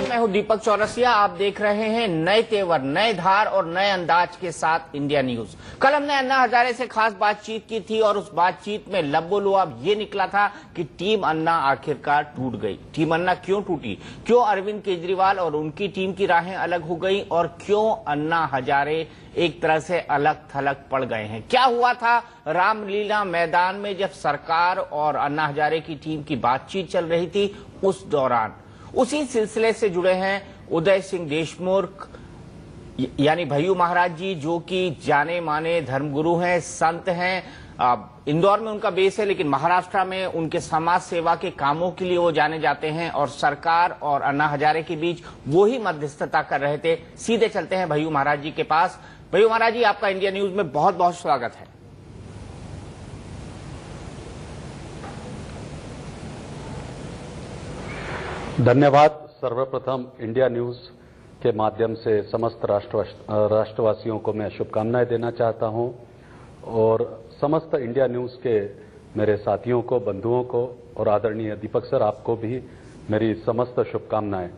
मैं हूं दीपक चौरसिया। आप देख रहे हैं नए तेवर, नए धार और नए अंदाज के साथ इंडिया न्यूज। कल हमने अन्ना हजारे से खास बातचीत की थी और उस बातचीत में लबोलुआब ये निकला था कि टीम अन्ना आखिरकार टूट गई। टीम अन्ना क्यों टूटी, क्यों अरविंद केजरीवाल और उनकी टीम की राहें अलग हो गई और क्यों अन्ना हजारे एक तरह से अलग थलग पड़ गए हैं। क्या हुआ था रामलीला मैदान में जब सरकार और अन्ना हजारे की टीम की बातचीत चल रही थी उस दौरान। उसी सिलसिले से जुड़े हैं उदय सिंह देशमुख यानी भय्यू महाराज जी, जो कि जाने माने धर्मगुरु हैं, संत हैं। इंदौर में उनका बेस है लेकिन महाराष्ट्र में उनके समाज सेवा के कामों के लिए वो जाने जाते हैं और सरकार और अन्ना हजारे के बीच वो ही मध्यस्थता कर रहे थे। सीधे चलते हैं भय्यू महाराज जी के पास। भय्यू महाराज जी, आपका इंडिया न्यूज में बहुत बहुत स्वागत है। धन्यवाद। सर्वप्रथम इंडिया न्यूज के माध्यम से समस्त राष्ट्रवासियों को मैं शुभकामनाएं देना चाहता हूं और समस्त इंडिया न्यूज के मेरे साथियों को, बंधुओं को और आदरणीय दीपक सर, आपको भी मेरी समस्त शुभकामनाएं।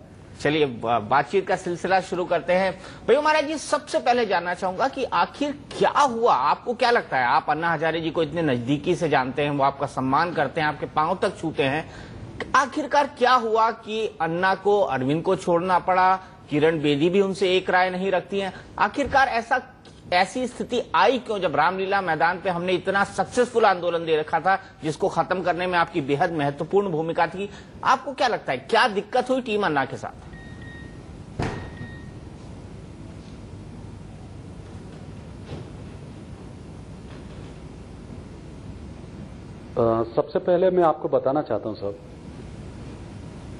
चलिए बातचीत का सिलसिला शुरू करते हैं। भय्यू महाराज जी, सबसे पहले जानना चाहूंगा कि आखिर क्या हुआ, आपको क्या लगता है? आप अन्ना हजारे जी को इतने नजदीकी से जानते हैं, वो आपका सम्मान करते हैं, आपके पांव तक छूते हैं। आखिरकार क्या हुआ कि अन्ना को अरविंद को छोड़ना पड़ा? किरण बेदी भी उनसे एक राय नहीं रखती हैं। आखिरकार ऐसी स्थिति आई क्यों जब रामलीला मैदान पे हमने इतना सक्सेसफुल आंदोलन दे रखा था जिसको खत्म करने में आपकी बेहद महत्वपूर्ण भूमिका थी? आपको क्या लगता है क्या दिक्कत हुई टीम अन्ना के साथ? सबसे पहले मैं आपको बताना चाहता हूं साहब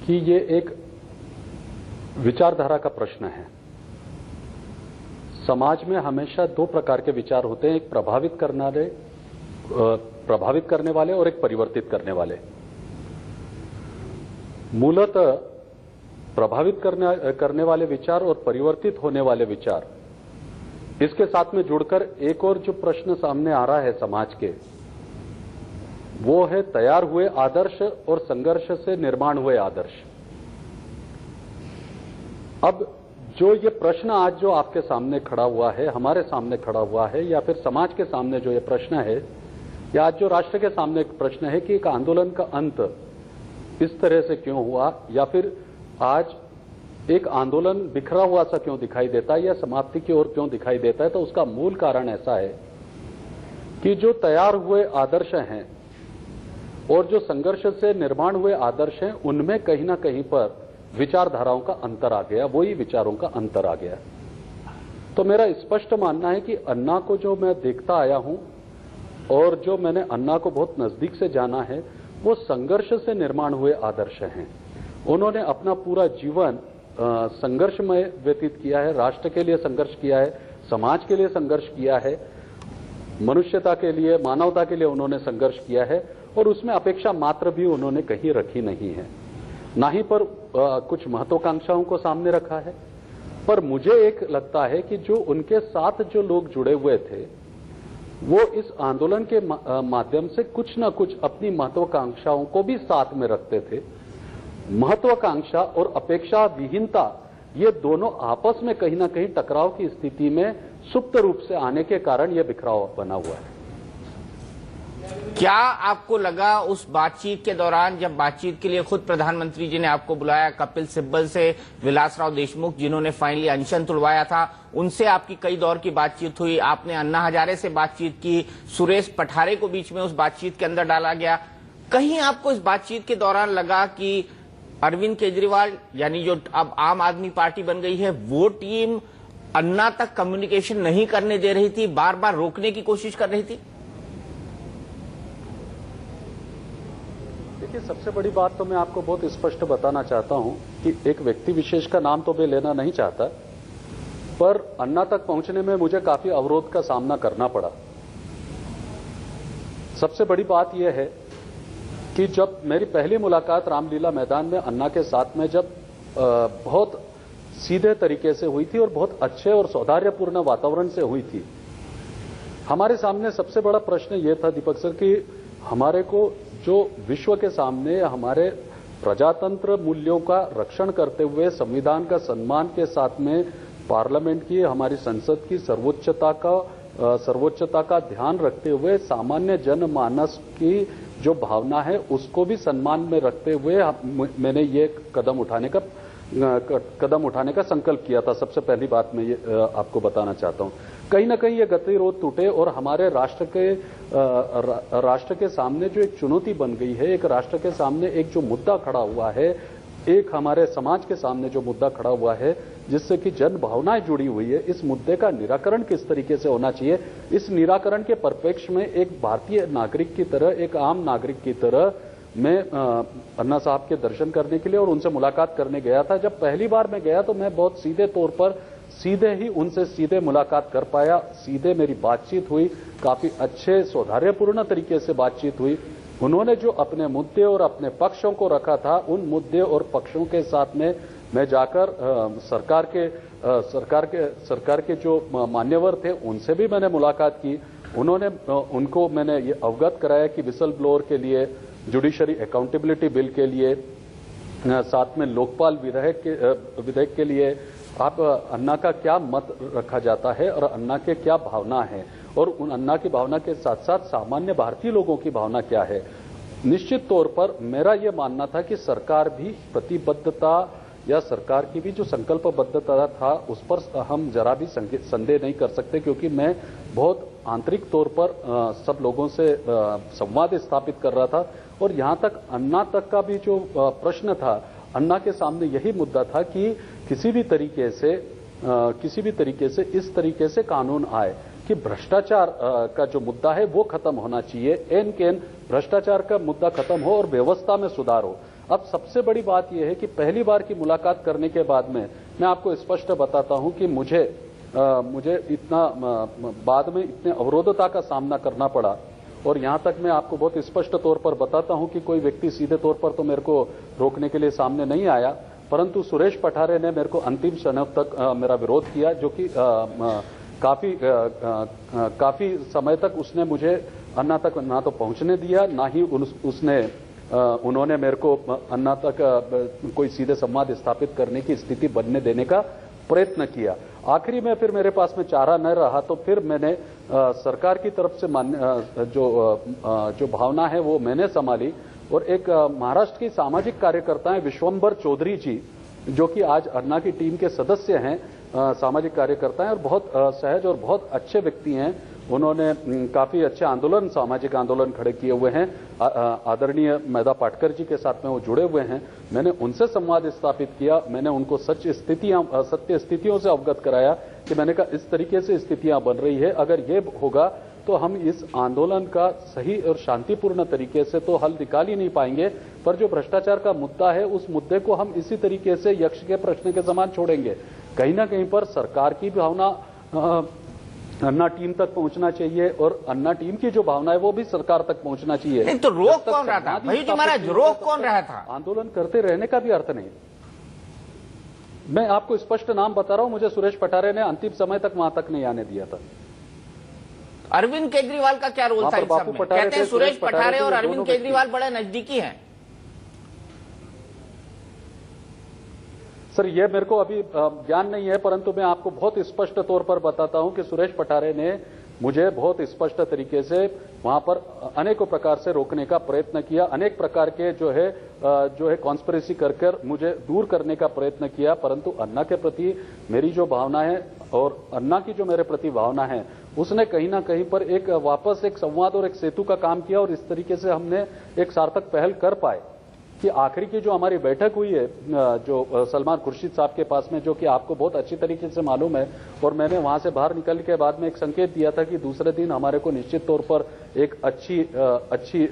कि ये एक विचारधारा का प्रश्न है। समाज में हमेशा दो प्रकार के विचार होते हैं, एक प्रभावित करने वाले और एक परिवर्तित करने वाले। मूलतः प्रभावित करने वाले विचार और परिवर्तित होने वाले विचार, इसके साथ में जुड़कर एक और जो प्रश्न सामने आ रहा है समाज के, वो है तैयार हुए आदर्श और संघर्ष से निर्माण हुए आदर्श। अब जो ये प्रश्न आज जो आपके सामने खड़ा हुआ है, हमारे सामने खड़ा हुआ है, या फिर समाज के सामने जो ये प्रश्न है, या आज जो राष्ट्र के सामने एक प्रश्न है कि एक आंदोलन का अंत इस तरह से क्यों हुआ, या फिर आज एक आंदोलन बिखरा हुआ सा क्यों दिखाई देता है या समाप्ति की ओर क्यों दिखाई देता है, तो उसका मूल कारण ऐसा है कि जो तैयार हुए आदर्श हैं और जो संघर्ष से निर्माण हुए आदर्श हैं, उनमें कहीं ना कहीं पर विचारधाराओं का अंतर आ गया, वही विचारों का अंतर आ गया। तो मेरा स्पष्ट मानना है कि अन्ना को जो मैं देखता आया हूं और जो मैंने अन्ना को बहुत नजदीक से जाना है, वो संघर्ष से निर्माण हुए आदर्श हैं। उन्होंने अपना पूरा जीवन संघर्ष में व्यतीत किया है, राष्ट्र के लिए संघर्ष किया है, समाज के लिए संघर्ष किया है, मनुष्यता के लिए, मानवता के लिए उन्होंने संघर्ष किया है और उसमें अपेक्षा मात्र भी उन्होंने कहीं रखी नहीं है, ना ही पर कुछ महत्वाकांक्षाओं को सामने रखा है। पर मुझे एक लगता है कि जो उनके साथ जो लोग जुड़े हुए थे, वो इस आंदोलन के माध्यम से कुछ ना कुछ अपनी महत्वाकांक्षाओं को भी साथ में रखते थे। महत्वाकांक्षा और अपेक्षा विहीनता, ये दोनों आपस में कहीं ना कहीं टकराव की स्थिति में सुप्त रूप से आने के कारण यह बिखराव बना हुआ है। क्या आपको लगा उस बातचीत के दौरान, जब बातचीत के लिए खुद प्रधानमंत्री जी ने आपको बुलाया, कपिल सिब्बल से विलासराव देशमुख जिन्होंने फाइनली अनशन तुड़वाया था, उनसे आपकी कई दौर की बातचीत हुई, आपने अन्ना हजारे से बातचीत की, सुरेश पठारे को बीच में उस बातचीत के अंदर डाला गया, कहीं आपको इस बातचीत के दौरान लगा कि अरविंद केजरीवाल यानी जो अब आम आदमी पार्टी बन गई है, वो टीम अन्ना तक कम्युनिकेशन नहीं करने दे रही थी, बार बार रोकने की कोशिश कर रही थी? देखिए, सबसे बड़ी बात तो मैं आपको बहुत स्पष्ट बताना चाहता हूं कि एक व्यक्ति विशेष का नाम तो मैं लेना नहीं चाहता, पर अन्ना तक पहुंचने में मुझे काफी अवरोध का सामना करना पड़ा। सबसे बड़ी बात यह है कि जब मेरी पहली मुलाकात रामलीला मैदान में अन्ना के साथ में जब बहुत सीधे तरीके से हुई थी और बहुत अच्छे और सौहार्दपूर्ण वातावरण से हुई थी, हमारे सामने सबसे बड़ा प्रश्न यह था दीपक सर कि हमारे को जो विश्व के सामने, हमारे प्रजातंत्र मूल्यों का रक्षण करते हुए संविधान का सम्मान के साथ में पार्लियामेंट की, हमारी संसद की सर्वोच्चता का ध्यान रखते हुए सामान्य जनमानस की जो भावना है उसको भी सम्मान में रखते हुए मैंने ये कदम उठाने का संकल्प किया था। सबसे पहली बात मैं ये आपको बताना चाहता हूं। कहीं ना कहीं ये गतिरोध टूटे और हमारे राष्ट्र के सामने जो एक चुनौती बन गई है, एक राष्ट्र के सामने एक जो मुद्दा खड़ा हुआ है, एक हमारे समाज के सामने जो मुद्दा खड़ा हुआ है जिससे कि जन भावनाएं जुड़ी हुई है, इस मुद्दे का निराकरण किस तरीके से होना चाहिए, इस निराकरण के परिप्रेक्ष्य में एक भारतीय नागरिक की तरह, एक आम नागरिक की तरह मैं अन्ना साहब के दर्शन करने के लिए और उनसे मुलाकात करने गया था। जब पहली बार मैं गया तो मैं बहुत सीधे तौर पर उनसे मुलाकात कर पाया, सीधे मेरी बातचीत हुई, काफी अच्छे सौहार्दपूर्ण तरीके से बातचीत हुई। उन्होंने जो अपने मुद्दे और अपने पक्षों को रखा था, उन मुद्दे और पक्षों के साथ में मैं जाकर सरकार के जो मान्यवर थे उनसे भी मैंने मुलाकात की। उनको मैंने ये अवगत कराया कि विसल ब्लोअर के लिए, जुडिशरी अकाउंटेबिलिटी बिल के लिए, साथ में लोकपाल विधेयक के लिए आप अन्ना का क्या मत रखा जाता है और अन्ना के क्या भावना है, और उन अन्ना की भावना के साथ साथ सामान्य भारतीय लोगों की भावना क्या है। निश्चित तौर पर मेरा यह मानना था कि सरकार भी प्रतिबद्धता या सरकार की भी जो संकल्पबद्धता था उस पर हम जरा भी संदेह नहीं कर सकते, क्योंकि मैं बहुत आंतरिक तौर पर सब लोगों से संवाद स्थापित कर रहा था। और यहां तक अन्ना तक का भी जो प्रश्न था, अन्ना के सामने यही मुद्दा था कि किसी भी तरीके से इस तरीके से कानून आए कि भ्रष्टाचार का जो मुद्दा है वो खत्म होना चाहिए, एन भ्रष्टाचार का मुद्दा खत्म हो और व्यवस्था में सुधार हो। अब सबसे बड़ी बात यह है कि पहली बार की मुलाकात करने के बाद में मैं आपको स्पष्ट बताता हूं कि मुझे इतना बाद में इतने अवरोधता का सामना करना पड़ा। और यहां तक मैं आपको बहुत स्पष्ट तौर पर बताता हूं कि कोई व्यक्ति सीधे तौर पर तो मेरे को रोकने के लिए सामने नहीं आया, परंतु सुरेश पठारे ने मेरे को अंतिम क्षण तक मेरा विरोध किया, जो कि काफी समय तक उसने मुझे अन्ना तक ना तो पहुंचने दिया, ना ही उन्होंने मेरे को अन्ना तक कोई सीधे संवाद स्थापित करने की स्थिति बनने देने का प्रयत्न किया। आखिरी में फिर मेरे पास में चारा न रहा तो फिर मैंने सरकार की तरफ से जो भावना है वो मैंने संभाली। और एक महाराष्ट्र की सामाजिक कार्यकर्ता हैं विश्वंभर चौधरी जी, जो कि आज अन्ना की टीम के सदस्य हैं, सामाजिक कार्यकर्ता हैं और बहुत सहज और बहुत अच्छे व्यक्ति हैं। उन्होंने काफी अच्छे सामाजिक आंदोलन खड़े किए हुए हैं। आदरणीय मैदा पाटकर जी के साथ में वो जुड़े हुए हैं। मैंने उनसे संवाद स्थापित किया, मैंने उनको सत्य स्थितियों से अवगत कराया कि मैंने कहा इस तरीके से स्थितियां बन रही है, अगर ये होगा तो हम इस आंदोलन का सही और शांतिपूर्ण तरीके से तो हल निकाल ही नहीं पाएंगे, पर जो भ्रष्टाचार का मुद्दा है उस मुद्दे को हम इसी तरीके से यक्ष के प्रश्न के समान छोड़ेंगे। कहीं ना कहीं पर सरकार की भावना अन्ना टीम तक पहुंचना चाहिए और अन्ना टीम की जो भावना है वो भी सरकार तक पहुंचना चाहिए। नहीं तो रोक कौन रहा था भाई जी महाराज, रोक कौन रहा था? आंदोलन करते रहने का भी अर्थ नहीं। मैं आपको स्पष्ट नाम बता रहा हूं, मुझे सुरेश पठारे ने अंतिम समय तक वहां तक नहीं आने दिया था। अरविंद केजरीवाल का क्या रोल था इस सब में? कहते हैं सुरेश पठारे और अरविंद केजरीवाल बड़े नजदीकी हैं। सर ये मेरे को अभी ज्ञान नहीं है, परंतु मैं आपको बहुत स्पष्ट तौर पर बताता हूं कि सुरेश पठारे ने मुझे बहुत स्पष्ट तरीके से वहां पर अनेकों प्रकार से रोकने का प्रयत्न किया, अनेक प्रकार के जो है कॉन्स्पिरेसी कर मुझे दूर करने का प्रयत्न किया। परंतु अन्ना के प्रति मेरी जो भावना है और अन्ना की जो मेरे प्रति भावना है उसने कहीं ना कहीं पर वापस एक संवाद और एक सेतु का काम किया। और इस तरीके से हमने एक सार्थक पहल कर पाए कि आखिरी की जो हमारी बैठक हुई है जो सलमान खुर्शीद साहब के पास में, जो कि आपको बहुत अच्छी तरीके से मालूम है, और मैंने वहां से बाहर निकल के बाद में एक संकेत दिया था कि दूसरे दिन हमारे को निश्चित तौर पर एक अच्छी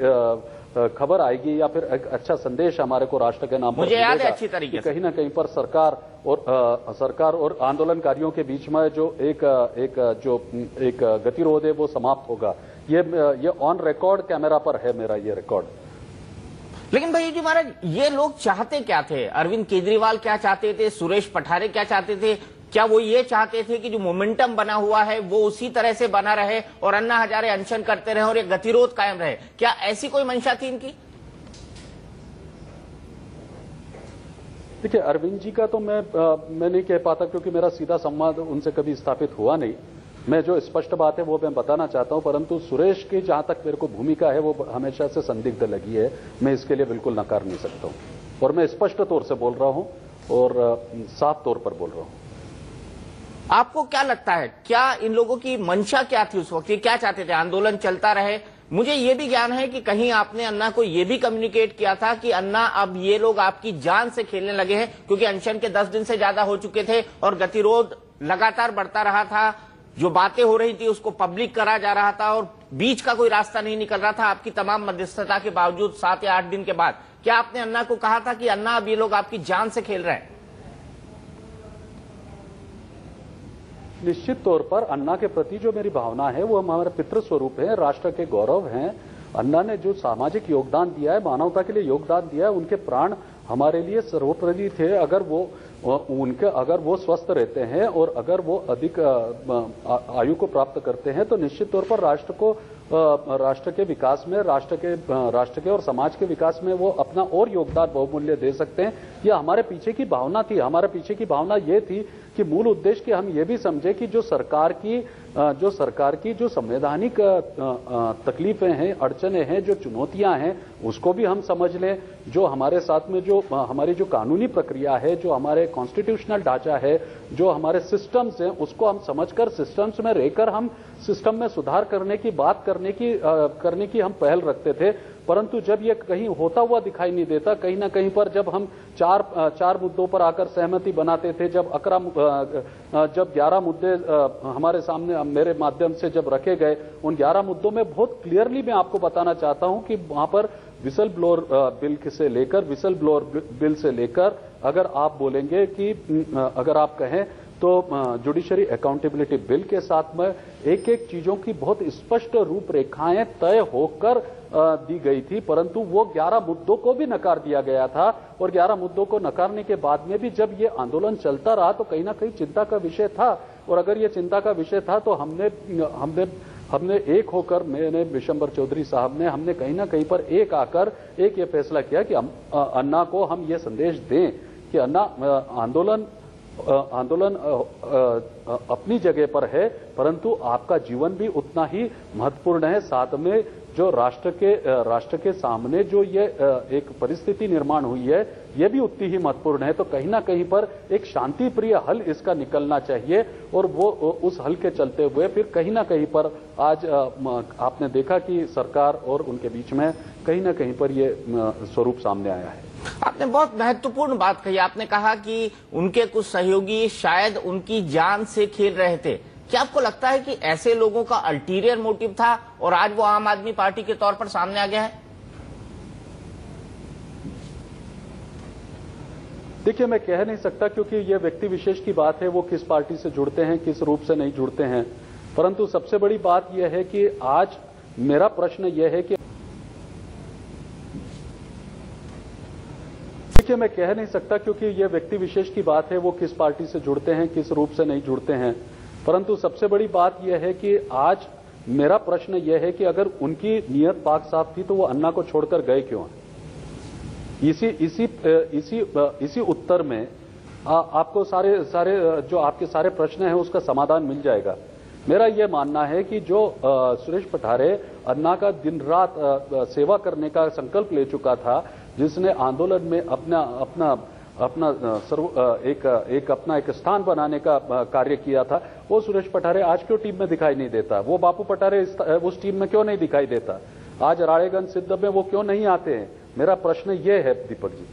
खबर आएगी या फिर एक अच्छा संदेश हमारे को राष्ट्र के नाम पर मुझे याद है अच्छी तरीके से। कहीं ना कहीं पर सरकार और आंदोलनकारियों के बीच में जो एक गतिरोध है वो समाप्त होगा। ये ऑन रिकॉर्ड कैमरा पर है मेरा ये रिकॉर्ड। लेकिन भाई जी महाराज, ये लोग चाहते क्या थे? अरविंद केजरीवाल क्या चाहते थे? सुरेश पठारे क्या चाहते थे? क्या वो ये चाहते थे कि जो मोमेंटम बना हुआ है वो उसी तरह से बना रहे और अन्ना हजारे अनशन करते रहे और ये गतिरोध कायम रहे? क्या ऐसी कोई मंशा थी इनकी? देखिए, अरविंद जी का तो मैं नहीं कह पाता, क्योंकि मेरा सीधा संवाद उनसे कभी स्थापित हुआ नहीं। मैं जो स्पष्ट बात है वो मैं बताना चाहता हूं, परंतु सुरेश की जहां तक मेरे को भूमिका है वो हमेशा से संदिग्ध लगी है। मैं इसके लिए बिल्कुल नकार नहीं सकता हूं, और मैं स्पष्ट तौर से बोल रहा हूं और साफ तौर पर बोल रहा हूं। आपको क्या लगता है, क्या इन लोगों की मंशा क्या थी उस वक्त? ये क्या चाहते थे? आंदोलन चलता रहे। मुझे ये भी ज्ञान है कि कहीं आपने अन्ना को ये भी कम्युनिकेट किया था कि अन्ना, अब ये लोग आपकी जान से खेलने लगे हैं, क्योंकि अनशन के 10 दिन से ज्यादा हो चुके थे और गतिरोध लगातार बढ़ता रहा था। जो बातें हो रही थी उसको पब्लिक करा जा रहा था और बीच का कोई रास्ता नहीं निकल रहा था आपकी तमाम मध्यस्थता के बावजूद। 7 या 8 दिन के बाद क्या आपने अन्ना को कहा था कि अन्ना, अब ये लोग आपकी जान से खेल रहे हैं? निश्चित तौर पर अन्ना के प्रति जो मेरी भावना है वो हमारे पितृ स्वरूप है, राष्ट्र के गौरव हैं। अन्ना ने जो सामाजिक योगदान दिया है, मानवता के लिए योगदान दिया है, उनके प्राण हमारे लिए सर्वोपरि थे। अगर वो स्वस्थ रहते हैं और अगर वो अधिक आयु को प्राप्त करते हैं तो निश्चित तौर पर राष्ट्र के विकास में, राष्ट्र के और समाज के विकास में वो अपना और योगदान बहुमूल्य दे सकते हैं। यह हमारे पीछे की भावना थी। हमारे पीछे की भावना ये थी कि मूल उद्देश्य कि हम ये भी समझे कि जो सरकार की जो संवैधानिक तकलीफें हैं, अड़चने हैं, जो चुनौतियां हैं, उसको भी हम समझ लें। जो हमारे साथ में जो हमारी जो कानूनी प्रक्रिया है, जो हमारे कॉन्स्टिट्यूशनल ढांचा है, जो हमारे सिस्टम्स हैं, उसको हम समझकर सिस्टम्स में रहकर हम सिस्टम में सुधार करने की बात करने की हम पहल रखते थे। परंतु जब ये कहीं होता हुआ दिखाई नहीं देता, कहीं ना कहीं पर जब हम चार मुद्दों पर आकर सहमति बनाते थे, जब 11 मुद्दे हमारे सामने मेरे माध्यम से जब रखे गए, उन 11 मुद्दों में बहुत क्लियरली मैं आपको बताना चाहता हूं कि वहां पर विसल ब्लोअर बिल से लेकर अगर आप बोलेंगे कि अगर आप कहें तो जुडिशरी अकाउंटेबिलिटी बिल के साथ में एक एक चीजों की बहुत स्पष्ट रूपरेखाएं तय होकर दी गई थी। परंतु वो 11 मुद्दों को भी नकार दिया गया था, और 11 मुद्दों को नकारने के बाद में भी जब ये आंदोलन चलता रहा तो कहीं ना कहीं चिंता का विषय था। और अगर ये चिंता का विषय था तो हमने एक होकर, मैंने विशंबर चौधरी साहब ने, हमने कहीं ना कहीं पर एक आकर एक ये फैसला किया कि अन्ना को हम ये संदेश दें कि अन्ना, आंदोलन अपनी जगह पर है, परंतु आपका जीवन भी उतना ही महत्वपूर्ण है। साथ में जो राष्ट्र के सामने जो ये एक परिस्थिति निर्माण हुई है, ये भी उतनी ही महत्वपूर्ण है। तो कहीं ना कहीं पर एक शांति प्रिय हल इसका निकलना चाहिए, और वो उस हल के चलते हुए फिर कहीं ना कहीं पर आज आपने देखा कि सरकार और उनके बीच में कहीं ना कहीं पर ये स्वरूप सामने आया है। आपने बहुत महत्वपूर्ण बात कही। आपने कहा कि उनके कुछ सहयोगी शायद उनकी जान से खेल रहे थे। क्या आपको लगता है कि ऐसे लोगों का अल्टीरियर मोटिव था और आज वो आम आदमी पार्टी के तौर पर सामने आ गया है? देखिए, मैं कह नहीं सकता, क्योंकि ये व्यक्ति विशेष की बात है, वो किस पार्टी से जुड़ते हैं, किस रूप से नहीं जुड़ते हैं। परंतु सबसे बड़ी बात यह है कि आज मेरा प्रश्न यह है कि मैं कह नहीं सकता, क्योंकि ये व्यक्ति विशेष की बात है, वो किस पार्टी से जुड़ते हैं, किस रूप से नहीं जुड़ते हैं। परंतु सबसे बड़ी बात यह है कि आज मेरा प्रश्न यह है कि अगर उनकी नीयत पाक साफ थी तो वो अन्ना को छोड़कर गए क्यों? इसी उत्तर में आपको सारे जो आपके सारे प्रश्न हैं उसका समाधान मिल जाएगा। मेरा यह मानना है कि जो सुरेश पठारे अन्ना का दिन रात सेवा करने का संकल्प ले चुका था, जिसने आंदोलन में अपना एक स्थान बनाने का कार्य किया था, वो सुरेश पठारे आज क्यों टीम में दिखाई नहीं देता? वो बापू पठारे उस टीम में क्यों नहीं दिखाई देता? आज राड़ेगंज सिद्ध में वो क्यों नहीं आते हैं? मेरा प्रश्न ये है दीपक जी।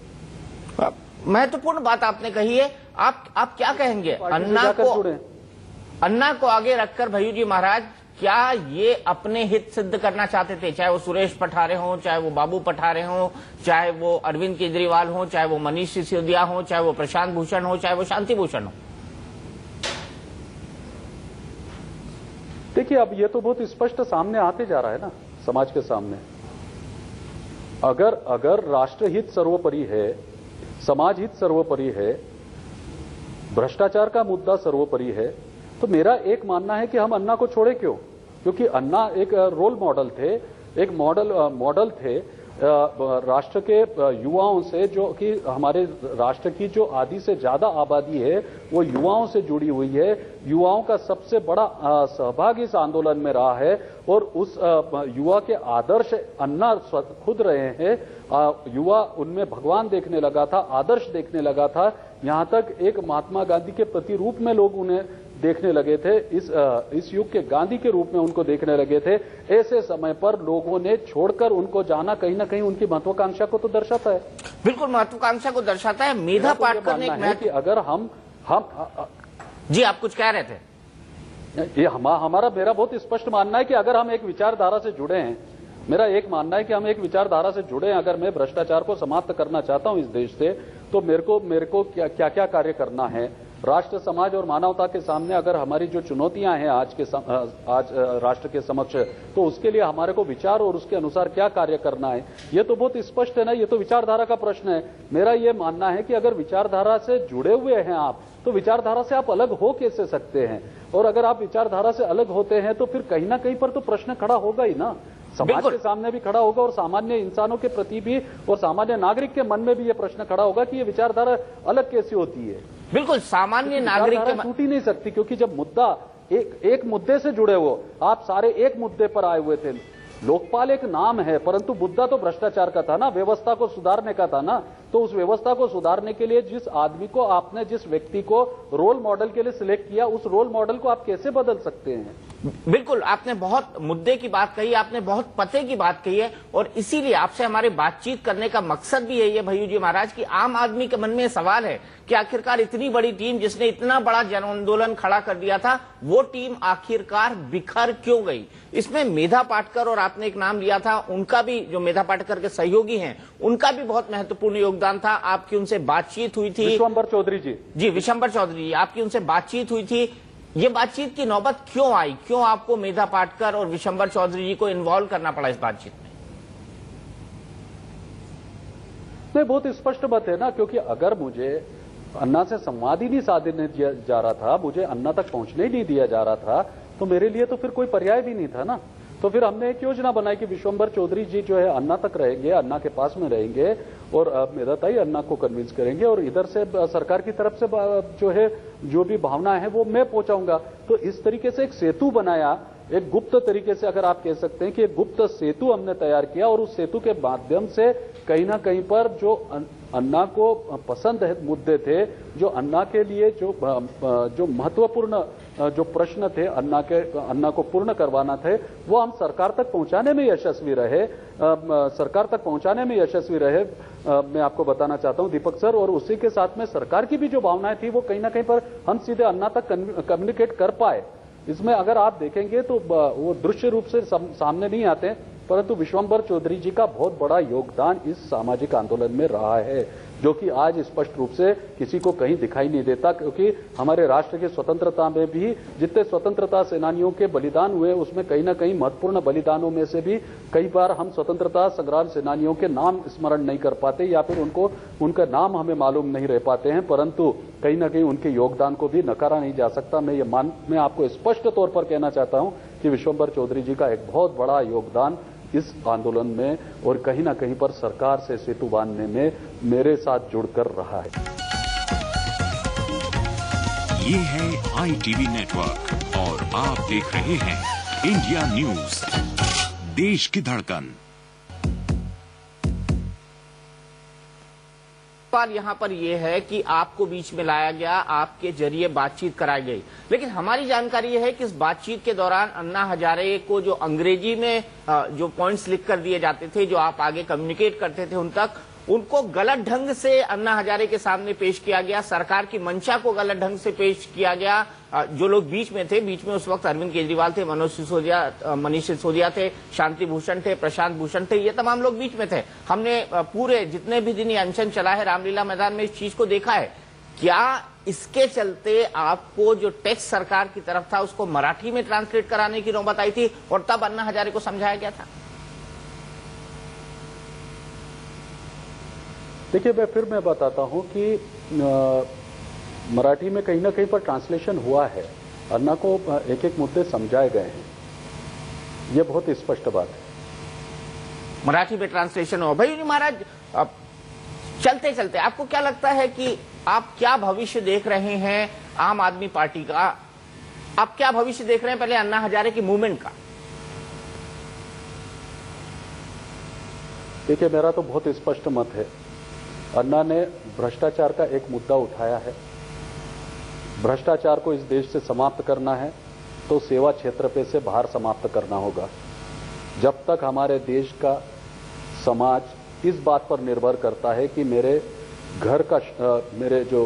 महत्वपूर्ण बात आपने कही है। आप क्या कहेंगे अन्ना को आगे रखकर? भय्यू जी महाराज, क्या ये अपने हित सिद्ध करना चाहते थे? चाहे वो सुरेश पठारे हों, चाहे वो बाबू पठारे हों, चाहे वो अरविंद केजरीवाल हों, चाहे वो मनीष सिसोदिया हों, चाहे वो प्रशांत भूषण हो, चाहे वो शांति भूषण हो। देखिए, अब ये तो बहुत स्पष्ट सामने आते जा रहा है ना समाज के सामने। अगर राष्ट्रहित सर्वोपरि है, समाज हित सर्वोपरि है, भ्रष्टाचार का मुद्दा सर्वोपरि है, तो मेरा एक मानना है कि हम अन्ना को छोड़े क्यों? क्योंकि अन्ना एक रोल मॉडल थे, एक मॉडल थे। राष्ट्र के युवाओं से, जो कि हमारे राष्ट्र की जो आधी से ज्यादा आबादी है वो युवाओं से जुड़ी हुई है। युवाओं का सबसे बड़ा सहभागी इस आंदोलन में रहा है और उस युवा के आदर्श अन्ना खुद रहे हैं। युवा उनमें भगवान देखने लगा था, आदर्श देखने लगा था, यहां तक एक महात्मा गांधी के प्रतिरूप में लोग उन्हें देखने लगे थे, इस युग के गांधी के रूप में उनको देखने लगे थे। ऐसे समय पर लोगों ने छोड़कर उनको जाना कहीं ना कहीं उनकी महत्वाकांक्षा को तो दर्शाता है। बिल्कुल महत्वाकांक्षा को दर्शाता है। मेधा पाटकर ने कि अगर हम जी आप कुछ कह रहे थे। ये मेरा बहुत स्पष्ट मानना है कि अगर हम एक विचारधारा से जुड़े हैं, मेरा एक मानना है कि हम एक विचारधारा से जुड़े हैं। अगर मैं भ्रष्टाचार को समाप्त करना चाहता हूं इस देश से, तो मेरे को क्या क्या कार्य करना है। राष्ट्र, समाज और मानवता के सामने अगर हमारी जो चुनौतियां हैं आज राष्ट्र के समक्ष, तो उसके लिए हमारे को विचार और उसके अनुसार क्या कार्य करना है, ये तो बहुत स्पष्ट है ना। ये तो विचारधारा का प्रश्न है। मेरा ये मानना है कि अगर विचारधारा से जुड़े हुए हैं आप, तो विचारधारा से आप अलग हो कैसे सकते हैं। और अगर आप विचारधारा से अलग होते हैं तो फिर कहीं ना कहीं पर तो प्रश्न खड़ा होगा ही ना, समाज के सामने भी खड़ा होगा और सामान्य इंसानों के प्रति भी और सामान्य नागरिक के मन में भी ये प्रश्न खड़ा होगा कि ये विचारधारा अलग कैसे होती है। बिल्कुल, सामान्य नागरिक के टूट ही नहीं सकती, क्योंकि जब मुद्दा एक मुद्दे से जुड़े हो, आप सारे एक मुद्दे पर आए हुए थे। लोकपाल एक नाम है, परंतु मुद्दा तो भ्रष्टाचार का था ना, व्यवस्था को सुधारने का था ना। तो उस व्यवस्था को सुधारने के लिए जिस आदमी को आपने, जिस व्यक्ति को रोल मॉडल के लिए सिलेक्ट किया, उस रोल मॉडल को आप कैसे बदल सकते हैं। बिल्कुल, आपने बहुत मुद्दे की बात कही, आपने बहुत पते की बात कही है, और इसीलिए आपसे हमारे बातचीत करने का मकसद भी यही है भय्यू जी महाराज कि आम आदमी के मन में सवाल है कि आखिरकार इतनी बड़ी टीम जिसने इतना बड़ा जन आंदोलन खड़ा कर दिया था, वो टीम आखिरकार बिखर क्यों गई। इसमें मेधा पाटकर, और आपने एक नाम लिया था, उनका भी, जो मेधा पाटकर के सहयोगी हैं, उनका भी बहुत महत्वपूर्ण योगदान था। आपकी उनसे बातचीत हुई थी, विशंबर चौधरी जी, विशंबर चौधरी जी, आपकी उनसे बातचीत हुई थी। ये बातचीत की नौबत क्यों आई, क्यों आपको मेधा पाटकर और विशंबर चौधरी जी को इन्वॉल्व करना पड़ा इस बातचीत में? नहीं, बहुत स्पष्ट बात है ना, क्योंकि अगर मुझे अन्ना से संवाद ही नहीं साधने दिया जा रहा था, मुझे अन्ना तक पहुंचने ही नहीं दिया जा रहा था, तो मेरे लिए तो फिर कोई पर्याय भी नहीं था ना। तो फिर हमने एक योजना बनाई कि विशंबर चौधरी जी जो है अन्ना तक रहेंगे, अन्ना के पास में रहेंगे और मेधाताई अन्ना को कन्विंस करेंगे, और इधर से सरकार की तरफ से जो है जो भी भावना है वो मैं पहुंचाऊंगा। तो इस तरीके से एक सेतु बनाया, एक गुप्त तरीके से अगर आप कह सकते हैं कि एक गुप्त सेतु हमने तैयार किया, और उस सेतु के माध्यम से कहीं ना कहीं पर जो अन्ना को पसंद है मुद्दे थे, जो अन्ना के लिए जो महत्वपूर्ण जो प्रश्न थे अन्ना को पूर्ण करवाना थे, वो हम सरकार तक पहुंचाने में यशस्वी रहे। सरकार तक पहुंचाने में यशस्वी रहे, मैं आपको बताना चाहता हूं दीपक सर। और उसी के साथ में सरकार की भी जो भावनाएं थी वो कहीं ना कहीं पर हम सीधे अन्ना तक कम्युनिकेट कर पाए। इसमें अगर आप देखेंगे तो वो दृश्य रूप से सामने नहीं आते, परंतु विशंबर चौधरी जी का बहुत बड़ा योगदान इस सामाजिक आंदोलन में रहा है, जो कि आज स्पष्ट रूप से किसी को कहीं दिखाई नहीं देता। क्योंकि हमारे राष्ट्र की स्वतंत्रता में भी जितने स्वतंत्रता सेनानियों के बलिदान हुए, उसमें कहीं ना कहीं महत्वपूर्ण बलिदानों में से भी कई बार हम स्वतंत्रता संग्राम सेनानियों के नाम स्मरण नहीं कर पाते, या फिर उनका नाम हमें मालूम नहीं रह पाते हैं, परंतु कहीं ना कहीं उनके योगदान को भी नकारा नहीं जा सकता। मैं आपको स्पष्ट तौर पर कहना चाहता हूं कि विशंबर चौधरी जी का एक बहुत बड़ा योगदान इस आंदोलन में और कहीं ना कहीं पर सरकार से सेतु बांधने में मेरे साथ जुड़कर रहा है। ये है ITV नेटवर्क और आप देख रहे हैं इंडिया न्यूज, देश की धड़कन। सवाल यहाँ पर यह है कि आपको बीच में लाया गया, आपके जरिए बातचीत कराई गई, लेकिन हमारी जानकारी यह है कि इस बातचीत के दौरान अन्ना हजारे को जो अंग्रेजी में जो पॉइंट्स लिख कर दिए जाते थे, जो आप आगे कम्युनिकेट करते थे उन तक, उनको गलत ढंग से अन्ना हजारे के सामने पेश किया गया। सरकार की मंशा को गलत ढंग से पेश किया गया। जो लोग बीच में थे, बीच में उस वक्त अरविंद केजरीवाल थे, मनीष सिसोदिया थे, शांति भूषण थे, प्रशांत भूषण थे, ये तमाम लोग बीच में थे। हमने पूरे जितने भी दिन ये अनशन चला है रामलीला मैदान में, इस चीज को देखा है। क्या इसके चलते आपको जो टेक्स्ट सरकार की तरफ था उसको मराठी में ट्रांसलेट कराने की नौबत आई थी और तब अन्ना हजारे को समझाया गया था? देखिए, मैं बताता हूं कि मराठी में कहीं ना कहीं पर ट्रांसलेशन हुआ है, अन्ना को एक एक मुद्दे समझाए गए हैं, यह बहुत स्पष्ट बात है। मराठी में ट्रांसलेशन हो। भैयू जी महाराज, चलते चलते आपको क्या लगता है कि आप क्या भविष्य देख रहे हैं आम आदमी पार्टी का? आप क्या भविष्य देख रहे हैं पहले अन्ना हजारे की मूवमेंट का? देखिए, मेरा तो बहुत स्पष्ट मत है। अन्ना ने भ्रष्टाचार का एक मुद्दा उठाया है। भ्रष्टाचार को इस देश से समाप्त करना है तो सेवा क्षेत्र पे से बाहर समाप्त करना होगा। जब तक हमारे देश का समाज इस बात पर निर्भर करता है कि मेरे घर का मेरे जो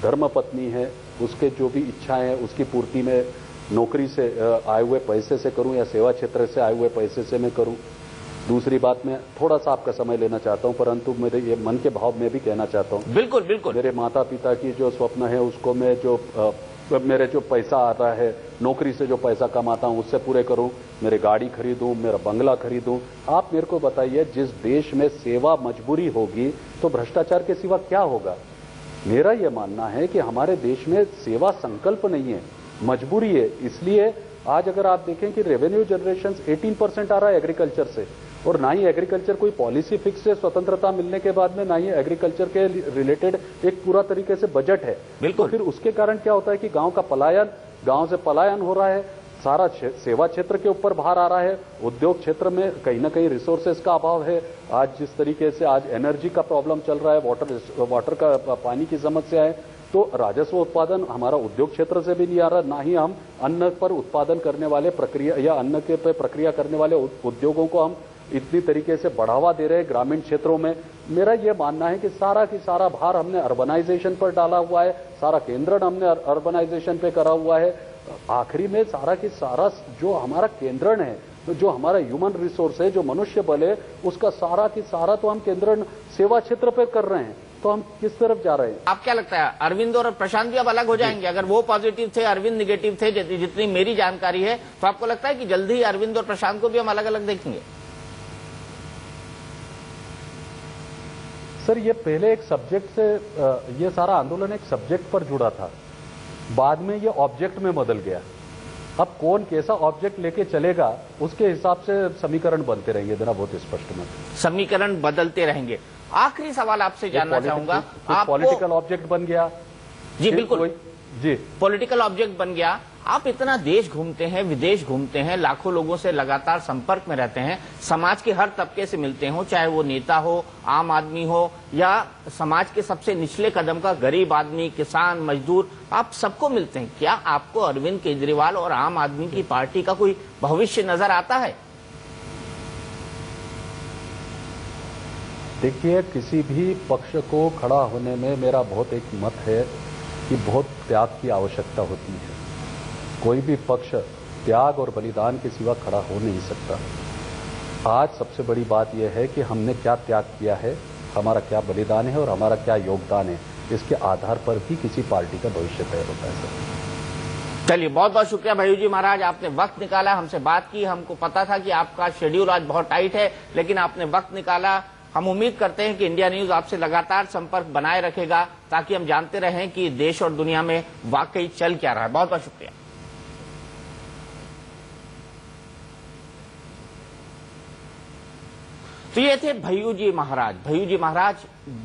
धर्मपत्नी है उसके जो भी इच्छाएं हैं उसकी पूर्ति में नौकरी से आए हुए पैसे से करूं या सेवा क्षेत्र से आए हुए पैसे से मैं करूं। दूसरी बात, मैं थोड़ा सा आपका समय लेना चाहता हूं, परंतु मेरे ये मन के भाव में भी कहना चाहता हूं। बिल्कुल बिल्कुल। मेरे माता पिता की जो स्वप्न है उसको मैं मेरे जो पैसा आता है नौकरी से जो पैसा कमाता हूं उससे पूरे करूं। मेरे गाड़ी खरीदूं, मेरा बंगला खरीदूं। आप मेरे को बताइए, जिस देश में सेवा मजबूरी होगी तो भ्रष्टाचार के सिवा क्या होगा? मेरा यह मानना है कि हमारे देश में सेवा संकल्प नहीं है, मजबूरी है। इसलिए आज अगर आप देखें कि रेवेन्यू जनरेशन 18% आ रहा है एग्रीकल्चर से, और ना ही एग्रीकल्चर कोई पॉलिसी फिक्स है स्वतंत्रता मिलने के बाद में, ना ही एग्रीकल्चर के रिलेटेड एक पूरा तरीके से बजट है। बिल्कुल। तो फिर उसके कारण क्या होता है कि गांव से पलायन हो रहा है, सारा सेवा क्षेत्र के ऊपर भार आ रहा है। उद्योग क्षेत्र में कहीं ना कहीं रिसोर्सेज का अभाव है। आज जिस तरीके से आज एनर्जी का प्रॉब्लम चल रहा है, वाटर का पानी की समस्या है, तो राजस्व उत्पादन हमारा उद्योग क्षेत्र से भी नहीं आ रहा, ना ही हम अन्न पर उत्पादन करने वाले प्रक्रिया या अन्न के पे प्रक्रिया करने वाले उद्योगों को हम इतनी तरीके से बढ़ावा दे रहे हैं ग्रामीण क्षेत्रों में। मेरा यह मानना है कि सारा की सारा भार हमने अर्बनाइजेशन पर डाला हुआ है, सारा केंद्रण हमने अर्बनाइजेशन पे करा हुआ है। आखिरी में सारा की सारा जो हमारा केंद्रण है, जो हमारा ह्यूमन रिसोर्स है, जो मनुष्य बल है, उसका सारा की सारा तो हम केंद्रण सेवा क्षेत्र पे कर रहे हैं। तो हम किस तरफ जा रहे हैं? आप क्या लगता है, अरविंद और प्रशांत भी अब अलग हो जाएंगे? अगर वो पॉजिटिव थे, अरविंद निगेटिव थे, जितनी मेरी जानकारी है, तो आपको लगता है कि जल्दी ही अरविंद और प्रशांत को भी हम अलग अलग देखेंगे? सर, ये पहले एक सब्जेक्ट से ये सारा आंदोलन एक सब्जेक्ट पर जुड़ा था, बाद में ये ऑब्जेक्ट में बदल गया। अब कौन कैसा ऑब्जेक्ट लेके चलेगा उसके हिसाब से समीकरण बनते रहेंगे। मेरा बहुत स्पष्ट मत, समीकरण बदलते रहेंगे। आखिरी सवाल आपसे जानना चाहूंगा, आप पॉलिटिकल ऑब्जेक्ट बन गया। जी बिल्कुल जी, पॉलिटिकल ऑब्जेक्ट बन गया। आप इतना देश घूमते हैं, विदेश घूमते हैं, लाखों लोगों से लगातार संपर्क में रहते हैं, समाज के हर तबके से मिलते हो, चाहे वो नेता हो, आम आदमी हो, या समाज के सबसे निचले कदम का गरीब आदमी, किसान, मजदूर, आप सबको मिलते हैं। क्या आपको अरविंद केजरीवाल और आम आदमी की पार्टी का कोई भविष्य नजर आता है? देखिए, किसी भी पक्ष को खड़ा होने में मेरा बहुत एक मत है कि बहुत त्याग की आवश्यकता होती है। कोई भी पक्ष त्याग और बलिदान के सिवा खड़ा हो नहीं सकता। आज सबसे बड़ी बात यह है कि हमने क्या त्याग किया है, हमारा क्या बलिदान है और हमारा क्या योगदान है। इसके आधार पर भी किसी पार्टी का भविष्य तय होता है। सर, चलिए, बहुत बहुत शुक्रिया भैयू जी महाराज, आपने वक्त निकाला, हमसे बात की। हमको पता था कि आपका शेड्यूल आज बहुत टाइट है, लेकिन आपने वक्त निकाला। हम उम्मीद करते हैं कि इंडिया न्यूज आपसे लगातार संपर्क बनाए रखेगा, ताकि हम जानते रहें कि देश और दुनिया में वाकई चल क्या रहा है। बहुत बहुत शुक्रिया। तो ये थे भैयू जी महाराज। भैयू जी महाराज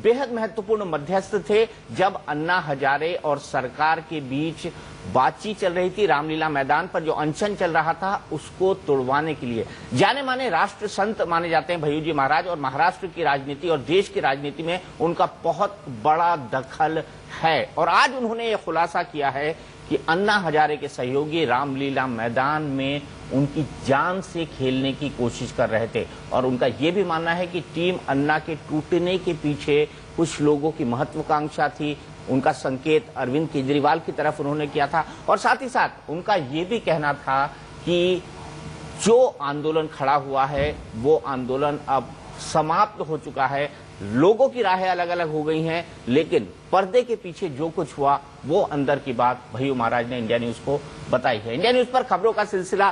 बेहद महत्वपूर्ण मध्यस्थ थे जब अन्ना हजारे और सरकार के बीच बातचीत चल रही थी। रामलीला मैदान पर जो अनशन चल रहा था उसको तोड़वाने के लिए जाने माने राष्ट्र संत माने जाते हैं भैयू जी महाराज, और महाराष्ट्र की राजनीति और देश की राजनीति में उनका बहुत बड़ा दखल है। और आज उन्होंने ये खुलासा किया है कि अन्ना हजारे के सहयोगी रामलीला मैदान में उनकी जान से खेलने की कोशिश कर रहे थे, और उनका यह भी मानना है कि टीम अन्ना के टूटने के पीछे कुछ लोगों की महत्वाकांक्षा थी। उनका संकेत अरविंद केजरीवाल की तरफ उन्होंने किया था, और साथ ही साथ उनका यह भी कहना था कि जो आंदोलन खड़ा हुआ है वो आंदोलन अब समाप्त हो चुका है। लोगों की राहें अलग अलग हो गई हैं, लेकिन पर्दे के पीछे जो कुछ हुआ वो अंदर की बात भैयू महाराज ने इंडिया न्यूज को बताई है। इंडिया न्यूज पर खबरों का सिलसिला